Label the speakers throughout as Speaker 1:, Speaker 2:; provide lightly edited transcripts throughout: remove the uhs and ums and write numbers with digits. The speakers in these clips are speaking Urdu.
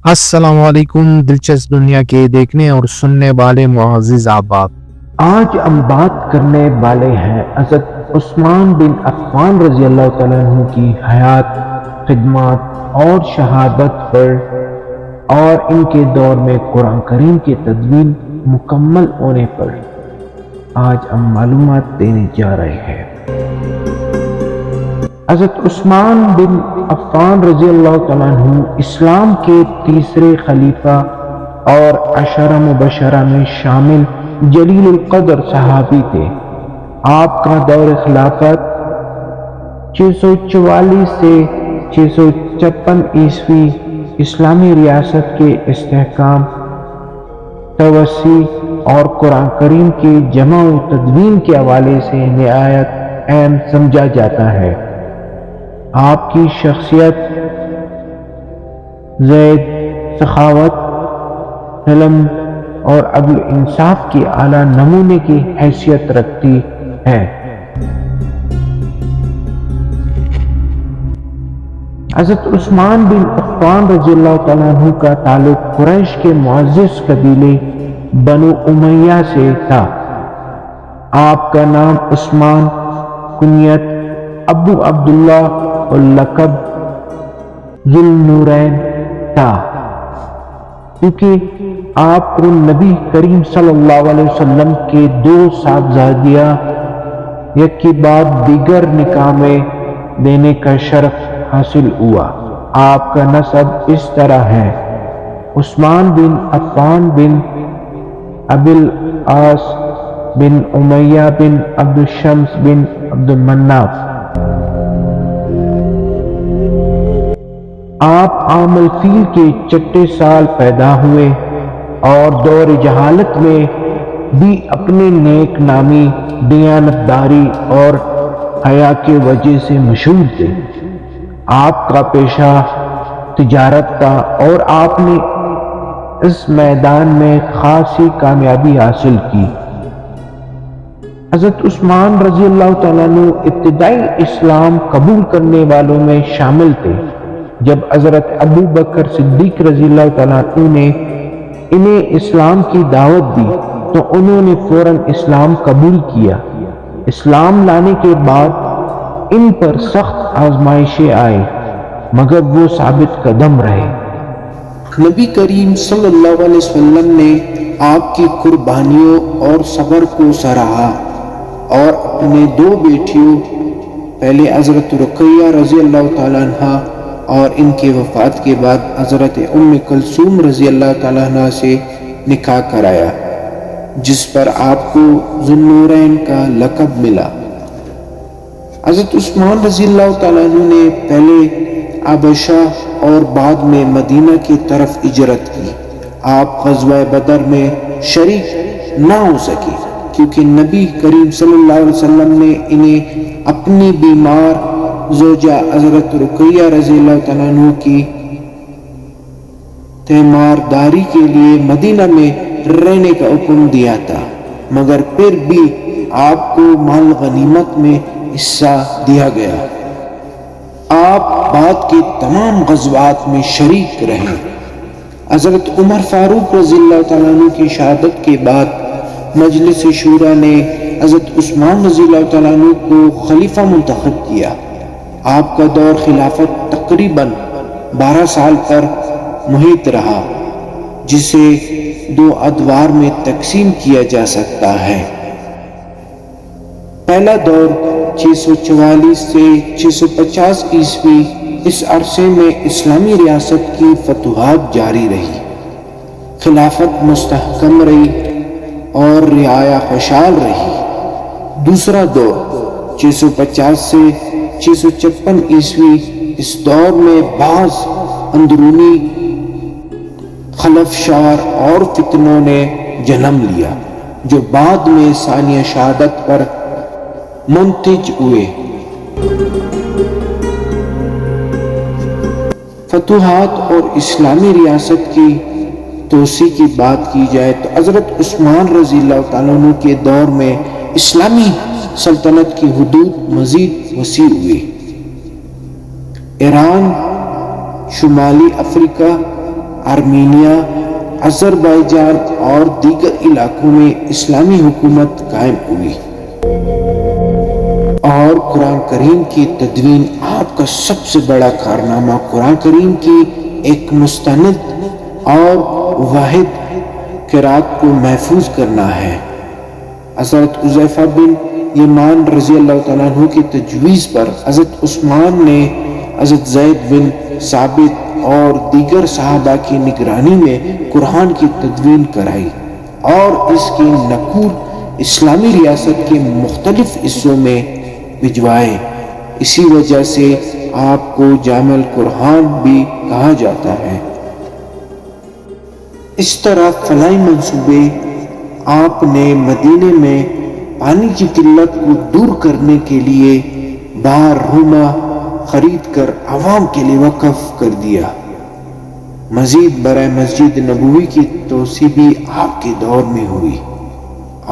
Speaker 1: السلام علیکم دلچسپ دنیا کے دیکھنے اور سننے والے معزز احباب،
Speaker 2: آج ہم بات کرنے والے ہیں حضرت عثمان بن عفان رضی اللہ تعالیٰ عنہ کی حیات، خدمات اور شہادت پر اور ان کے دور میں قرآن کریم کی تدوین مکمل ہونے پر آج ہم معلومات دینے جا رہے ہیں۔ حضرت عثمان بن عفان رضی اللہ تعالیٰ عنہ اسلام کے تیسرے خلیفہ اور عشرہ مبشرہ میں شامل جلیل القدر صحابی تھے۔ آپ کا دور خلافت 644 سے 656 عیسوی اسلامی ریاست کے استحکام، توسیع اور قرآن کریم کی جمع و تدوین کے حوالے سے نہایت اہم سمجھا جاتا ہے۔ آپ کی شخصیت زہد، سخاوت، حلم اور عدل انصاف کی اعلیٰ نمونے کی حیثیت رکھتی ہے۔ حضرت عثمان بن عفان رضی اللہ تعالیٰ عنہ کا تعلق قریش کے معزز قبیلے بنو امیہ سے تھا۔ آپ کا نام عثمان، کنیت ابو عبداللہ اور لقب ذو النورین تھا، کیونکہ آپ کو نبی کریم صلی اللہ علیہ وسلم کے 2 صاحبزادیاں یک کے بعد دیگر نکاح میں دینے کا شرف حاصل ہوا۔ آپ کا نسب اس طرح ہے: عثمان بن عفان بن ابی العاص بن امیہ بن عبد الشمس بن عبد المناف۔ آپ عام الفیل کے چھٹے سال پیدا ہوئے اور دور جہالت میں بھی اپنے نیک نامی، دیانتداری اور حیا کی وجہ سے مشہور تھے۔ آپ کا پیشہ تجارت تھا اور آپ نے اس میدان میں خاصی کامیابی حاصل کی۔ حضرت عثمان رضی اللہ تعالیٰ عنہ ابتدائی اسلام قبول کرنے والوں میں شامل تھے۔ جب حضرت ابو بکر صدیق رضی اللہ تعالیٰ عنہ نے انہیں اسلام کی دعوت دی تو انہوں نے فوراً اسلام قبول کیا۔ اسلام لانے کے بعد ان پر سخت آزمائشیں آئیں، مگر وہ ثابت قدم رہے۔
Speaker 3: نبی کریم صلی اللہ علیہ وسلم نے آپ کی قربانیوں اور صبر کو سراہا اور اپنے 2 بیٹیوں، پہلے حضرت رقیہ رضی اللہ تعالیٰ عنہ اور ان کے وفات کے بعد حضرت ام کلثوم رضی اللہ تعالیٰ عنہ سے نکاح کرایا، جس پر آپ کو ذو النورین کا لقب ملا۔ حضرت عثمان رضی اللہ تعالیٰ عنہ نے پہلے حبشہ اور بعد میں مدینہ کی طرف ہجرت کی۔ آپ غزوہ بدر میں شریک نہ ہو سکے کیونکہ نبی کریم صلی اللہ علیہ وسلم نے انہیں اپنی بیمار زوجہ حضرت رقیہ رضی اللہ تعالیٰ عنہ کی تیمارداری کے لیے مدینہ میں رہنے کا حکم دیا تھا، مگر پھر بھی آپ کو مال غنیمت میں حصہ دیا گیا۔ آپ بعد کے تمام غزوات میں شریک رہے۔ حضرت عمر فاروق رضی اللہ تعالیٰ عنہ کی شہادت کے بعد مجلس شورا نے حضرت عثمان رضی اللہ تعالیٰ عنہ کو خلیفہ منتخب کیا۔ آپ کا دور خلافت تقریباً 12 سال پر محیط رہا، جسے 2 ادوار میں تقسیم کیا جا سکتا ہے۔ پہلا دور 644 سے 650 عیسوی، اس عرصے میں اسلامی ریاست کی فتوحات جاری رہی، خلافت مستحکم رہی اور رعایا خوشحال رہی۔ دوسرا دور 650 سے 656 عیسوی، اس دور میں بعض اندرونی خلفشار اور فتنوں نے جنم لیا جو بعد میں ثانیہ شہادت پر منتج ہوئے۔ فتوحات اور اسلامی ریاست کی توسیع کی بات کی جائے تو حضرت عثمان رضی اللہ تعالیٰ عنہ کے دور میں اسلامی سلطنت کی حدود مزید وسیع ہوئی۔ ایران، شمالی افریقہ، آرمینیا، آذربائیجان اور دیگر علاقوں میں اسلامی حکومت قائم ہوئی، اور قرآن کریم کی تدوین آپ کا سب سے بڑا کارنامہ قرآن کریم کی ایک مستند اور واحد قرات کو محفوظ کرنا ہے۔ حضرت حذیفہ بن یمان رضی اللہ تعالیٰ عنہ کی تجویز پر حضرت عثمان نے حضرت زید بن ثابت اور دیگر صحابہ کی نگرانی میں قرآن کی تدوین کرائی اور اس کے نقول اسلامی ریاست کے مختلف حصوں میں بھجوائے۔ اسی وجہ سے آپ کو جامع القرآن بھی کہا جاتا ہے۔ اس طرح فلاحی منصوبے آپ نے مدینے میں پانی کی قلت کو دور کرنے کے لیے بار روما خرید کر عوام کے لیے وقف کر دیا۔ مزید برائے مسجد نبوی کی توسیع بھی آپ کے دور میں ہوئی،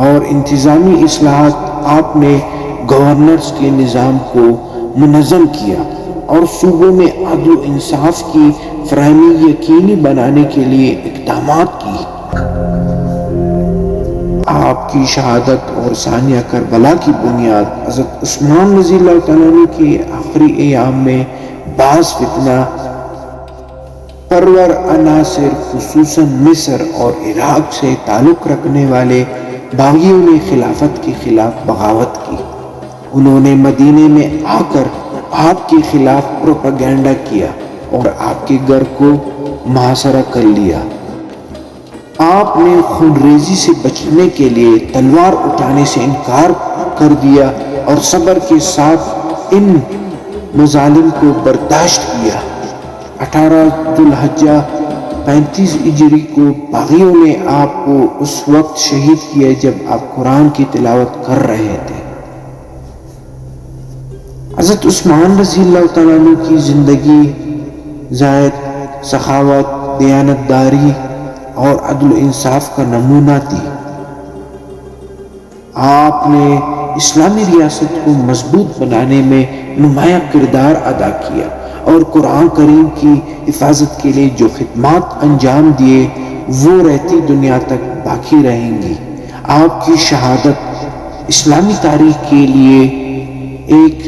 Speaker 3: اور انتظامی اصلاحات آپ نے گورنرز کے نظام کو منظم کیا اور صوبوں میں عدل و انصاف کی فراہمی یقینی بنانے کے لیے اقدامات کی۔ آپ کی شہادت اور ثانیہ کربلا کی بنیاد حضرت عثمان رضی اللہ تعالیٰ عنہ کے آخری ایام میں بعض فتنہ پرور عناصر خصوصاً مصر اور عراق سے تعلق رکھنے والے باغیوں نے خلافت کے خلاف بغاوت کی۔ انہوں نے مدینے میں آ کر آپ کے خلاف پروپیگنڈا کیا اور آپ کے گھر کو محاصرہ کر لیا۔ آپ نے خونریزی سے بچنے کے لیے تلوار اٹھانے سے انکار کر دیا اور صبر کے ساتھ ان مظالم کو برداشت کیا۔ 18 ذو الحجہ 35 ہجری کو باغیوں نے آپ کو اس وقت شہید کیا جب آپ قرآن کی تلاوت کر رہے تھے۔ حضرت عثمان رضی اللہ تعالیٰ عنہ کی زندگی زاہد، سخاوت، دیانت داری اور عدل و انصاف کا نمونہ تھی۔ آپ نے اسلامی ریاست کو مضبوط بنانے میں نمایاں کردار ادا کیا اور قرآن کریم کی حفاظت کے لیے جو خدمات انجام دیے وہ رہتی دنیا تک باقی رہیں گی۔ آپ کی شہادت اسلامی تاریخ کے لیے ایک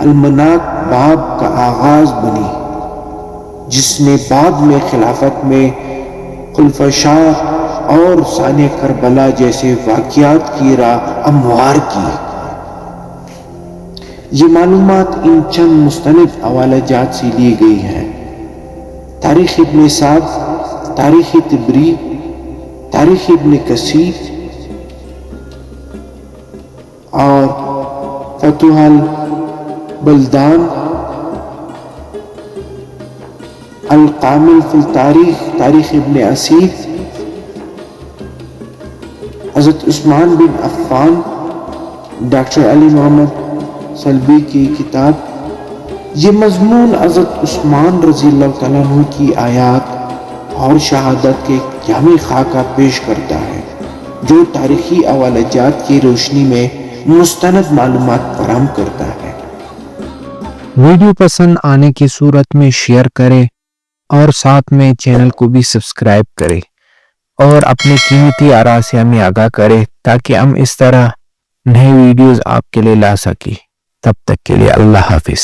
Speaker 3: المناک باب کا آغاز بنی، جس نے بعد میں خلافت میں خلفۂ شاہ اور ثانیہ کربلا جیسے واقعات کی راہ ہموار کی۔ یہ معلومات ان چند مستند حوالہ جات سے لی گئی ہیں: تاریخ ابن سعد، تاریخ طبری، تاریخ ابن کثیر اور فتوح البلدان، القامل فی التاریخ، تاریخ ابن اسیر، حضرت عثمان بن عفان، ڈاکٹر علی محمد سلبی کی کتاب۔ یہ مضمون حضرت عثمان رضی اللہ تعالیٰ عنہ کی آیات اور شہادت کے جامع خاکہ پیش کرتا ہے، جو تاریخی حوالہ جات کی روشنی میں مستند معلومات فراہم کرتا ہے۔
Speaker 1: ویڈیو پسند آنے کی صورت میں شیئر کریں اور ساتھ میں چینل کو بھی سبسکرائب کریں اور اپنے قیمتی آراء سے ہمیں آگاہ کریں تاکہ ہم اس طرح نئے ویڈیوز آپ کے لیے لا سکیں۔ تب تک کے لیے اللہ حافظ۔